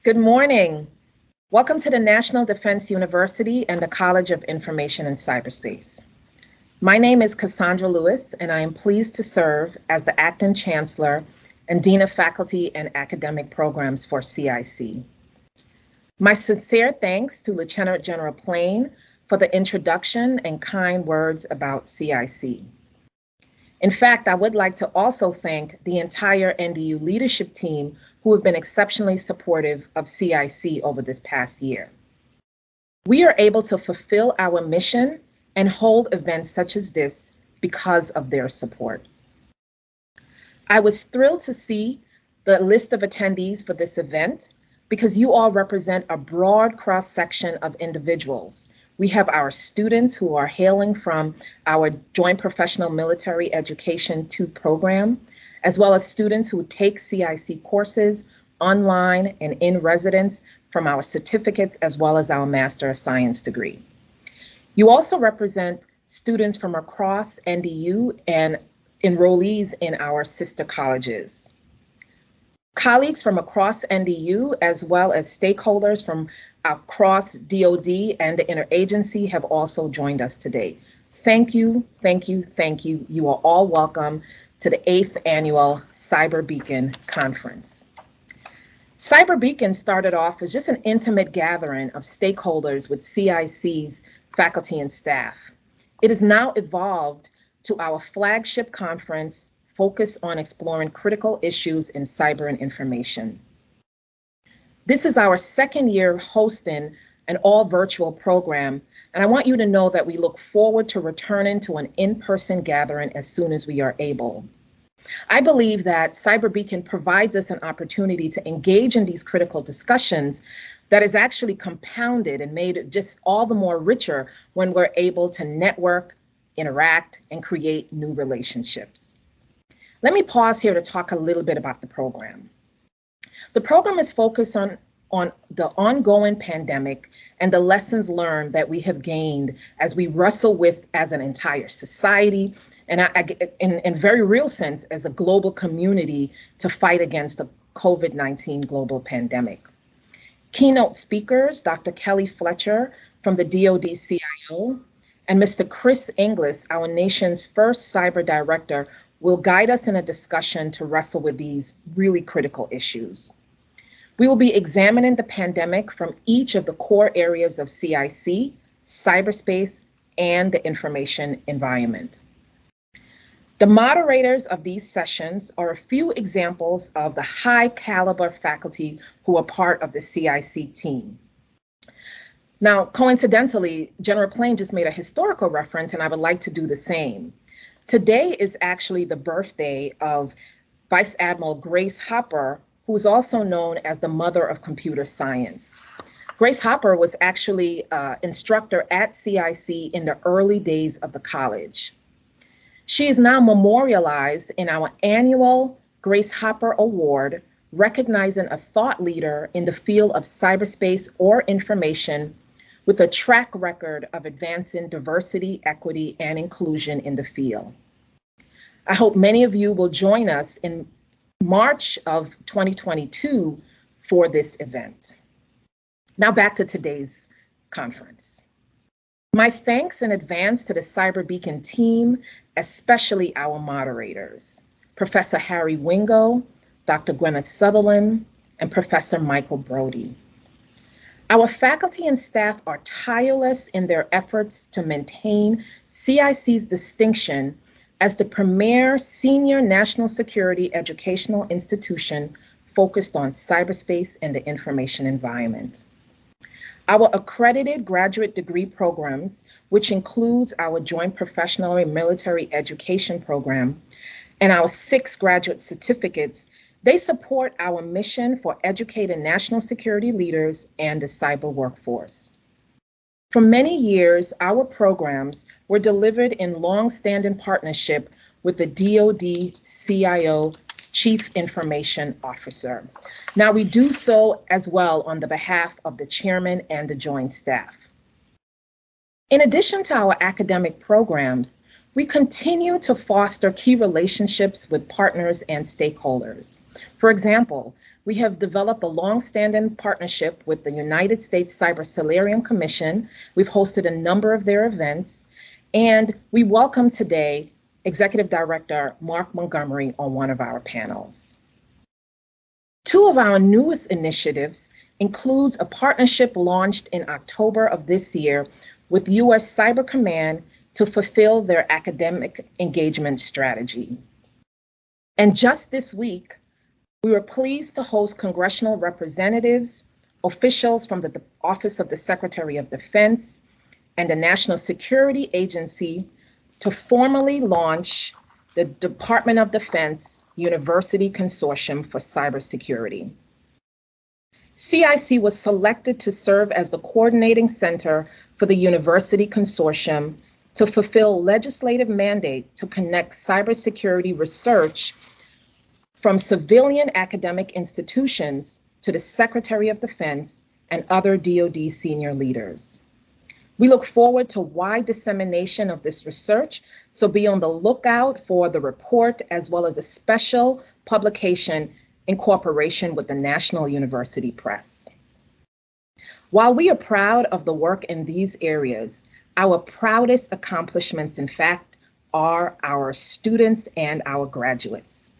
Good morning. Welcome to the National Defense University and the College of Information and Cyberspace. My name is Cassandra Lewis, and I am pleased to serve as the Acting Chancellor and Dean of Faculty and Academic Programs for CIC. My sincere thanks to Lieutenant General Plain for the introduction and kind words about CIC. In fact, I would like to also thank the entire NDU leadership team who have been exceptionally supportive of CIC over this past year. We are able to fulfill our mission and hold events such as this because of their support. I was thrilled to see the list of attendees for this event because you all represent a broad cross-section of individuals. We have our students who are hailing from our Joint Professional Military Education 2 program, as well as students who take CIC courses online and in residence from our certificates, as well as our Master of Science degree. You also represent students from across NDU and enrollees in our sister colleges. Colleagues from across NDU, as well as stakeholders from across DoD and the interagency have also joined us today. Thank you, thank you, thank you. You are all welcome to the 8th Annual Cyber Beacon Conference. Cyber Beacon started off as just an intimate gathering of stakeholders with CIC's faculty and staff. It has now evolved to our flagship conference focused on exploring critical issues in cyber and information. This is our second year hosting an all-virtual program, and I want you to know that we look forward to returning to an in-person gathering as soon as we are able. I believe that Cyber Beacon provides us an opportunity to engage in these critical discussions that is actually compounded and made just all the more richer when we're able to network, interact, and create new relationships. Let me pause here to talk a little bit about the program. The program is focused on the ongoing pandemic and the lessons learned that we have gained as we wrestle with as an entire society and in very real sense as a global community to fight against the COVID-19 global pandemic. Keynote speakers, Dr. Kelly Fletcher from the DoD CIO and Mr. Chris Inglis, our nation's first cyber director, will guide us in a discussion to wrestle with these really critical issues. We will be examining the pandemic from each of the core areas of CIC, cyberspace, and the information environment. The moderators of these sessions are a few examples of the high caliber faculty who are part of the CIC team. Now, coincidentally, General Plain just made a historical reference, and I would like to do the same. Today is actually the birthday of Vice Admiral Grace Hopper, who is also known as the mother of computer science. Grace Hopper was actually an instructor at CIC in the early days of the college. She is now memorialized in our annual Grace Hopper Award, recognizing a thought leader in the field of cyberspace or information with a track record of advancing diversity, equity, and inclusion in the field. I hope many of you will join us in March of 2022 for this event. Now back to today's conference. My thanks in advance to the Cyber Beacon team, especially our moderators, Professor Harry Wingo, Dr. Gwyneth Sutherland, and Professor Michael Brody. Our faculty and staff are tireless in their efforts to maintain CIC's distinction as the premier senior national security educational institution focused on cyberspace and the information environment. Our accredited graduate degree programs, which includes our Joint Professional and Military Education program and our 6 graduate certificates, they support our mission for educating national security leaders and the cyber workforce. For many years, our programs were delivered in long-standing partnership with the DoD CIO Chief Information Officer. Now, we do so as well on the behalf of the chairman and the joint staff. In addition to our academic programs, we continue to foster key relationships with partners and stakeholders. For example, We have developed a long-standing partnership with the United States Cyber Solarium Commission. We've hosted a number of their events, and we welcome today Executive Director Mark Montgomery on one of our panels. Two of our newest initiatives includes a partnership launched in October of this year with U.S. Cyber Command to fulfill their academic engagement strategy. And just this week, we were pleased to host congressional representatives, officials from the Office of the Secretary of Defense, and the National Security Agency to formally launch the Department of Defense University Consortium for Cybersecurity. CIC was selected to serve as the coordinating center for the University Consortium to fulfill legislative mandate to connect cybersecurity research from civilian academic institutions to the Secretary of Defense and other DoD senior leaders. We look forward to wide dissemination of this research, so be on the lookout for the report as well as a special publication in cooperation with the National University Press. While we are proud of the work in these areas, our proudest accomplishments, in fact, are our students and our graduates.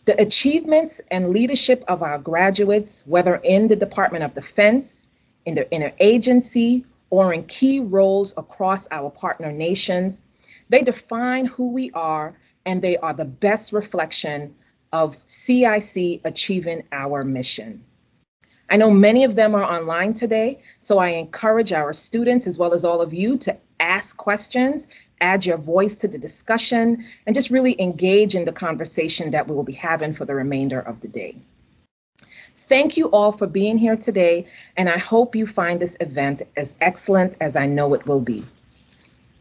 The achievements and leadership of our graduates, whether in the Department of Defense, in the interagency, or in key roles across our partner nations, they define who we are, and they are the best reflection of CIC achieving our mission. I know many of them are online today, so I encourage our students as well as all of you to ask questions, add your voice to the discussion, and just really engage in the conversation that we will be having for the remainder of the day. Thank you all for being here today, and I hope you find this event as excellent as I know it will be.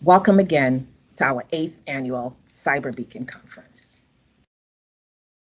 Welcome again to our 8th annual Cyber Beacon Conference.